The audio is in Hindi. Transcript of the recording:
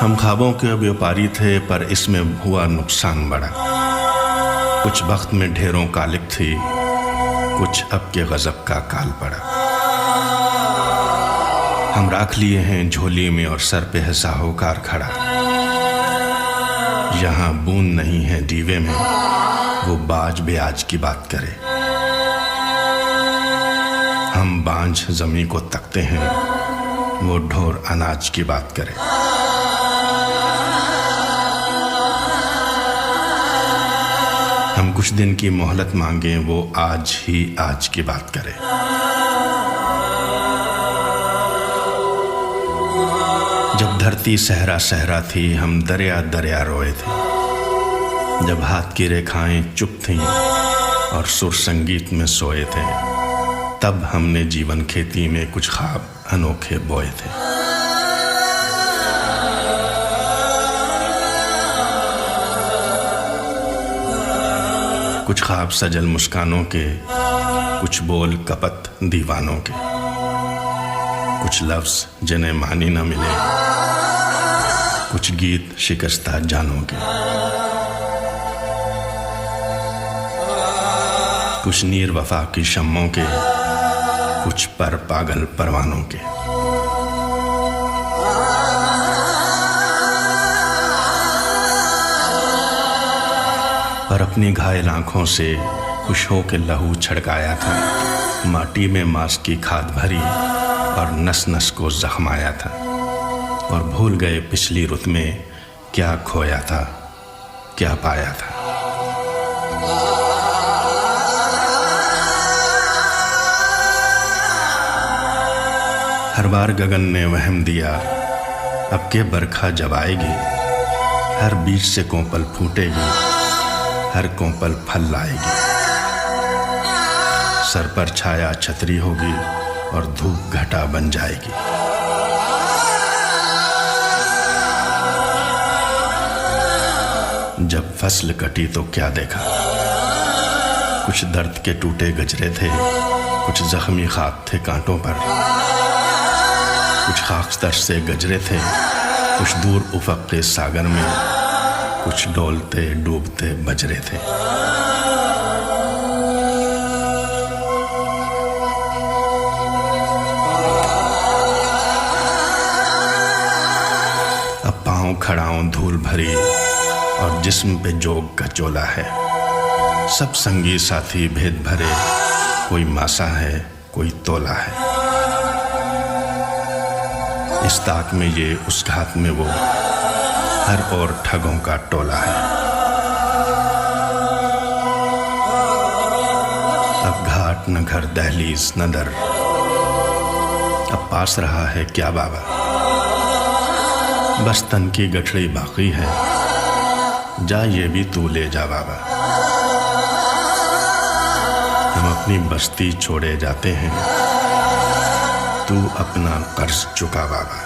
हम ख्वाबों के व्यापारी थे, पर इसमें हुआ नुकसान बड़ा। कुछ वक्त में ढेरों कालिक थी, कुछ अब के गजब का काल पड़ा। हम राख लिए हैं झोली में और सर पे है साहूकार खड़ा। यहाँ बूंद नहीं है दीवे में, वो बाज ब्याज की बात करे। हम बांझ जमी को तकते हैं, वो ढोर अनाज की बात करे। हम कुछ दिन की मोहलत मांगे, वो आज ही आज की बात करे। जब धरती सहरा सहरा थी, हम दरिया दरिया रोए थे। जब हाथ की रेखाएं चुप थीं और सुर संगीत में सोए थे, तब हमने जीवन खेती में कुछ ख्वाब अनोखे बोए थे। कुछ ख्वाब सजल मुस्कानों के, कुछ बोल कपट दीवानों के, कुछ लफ्ज जिन्हें मानी न मिले, कुछ गीत शिकस्ता जानों के, कुछ नीर वफा की शम्मों के, कुछ पर पागल परवानों के। पर अपनी घायल आंखों से खुश हो के लहू छड़काया था। माटी में मांस की खाद भरी और नस नस को जख्माया था। और भूल गए पिछली रुत में क्या खोया था, क्या पाया था। हर बार गगन ने वहम दिया, अब के बरखा जब आएगी। हर बीज से कोंपल फूटेगी, हर कोंपल फल लाएगी। सर पर छाया छतरी होगी और धूप घटा बन जाएगी। जब फसल कटी तो क्या देखा, कुछ दर्द के टूटे गजरे थे, कुछ जख्मी खाक थे कांटों पर, कुछ खाकस्तर से गजरे थे, कुछ दूर उफक के सागर में, कुछ डोलते डूबते बजरे थे। अब पाँव खड़ाऊं धूल भरी और जिस्म पे जोग का चोला है। सब संगी साथी भेद भरे, कोई मासा है कोई तोला है। इस ताक में ये उस घात में वो, हर ओर ठगों का टोला है। अब घाट न घर दहलीज न दर, अब पास रहा है क्या बाबा। बस तन की गठड़ी बाकी है, जा ये भी तू ले जा बाबा। हम अपनी बस्ती छोड़े जाते हैं, तू अपना कर्ज चुका बाबा।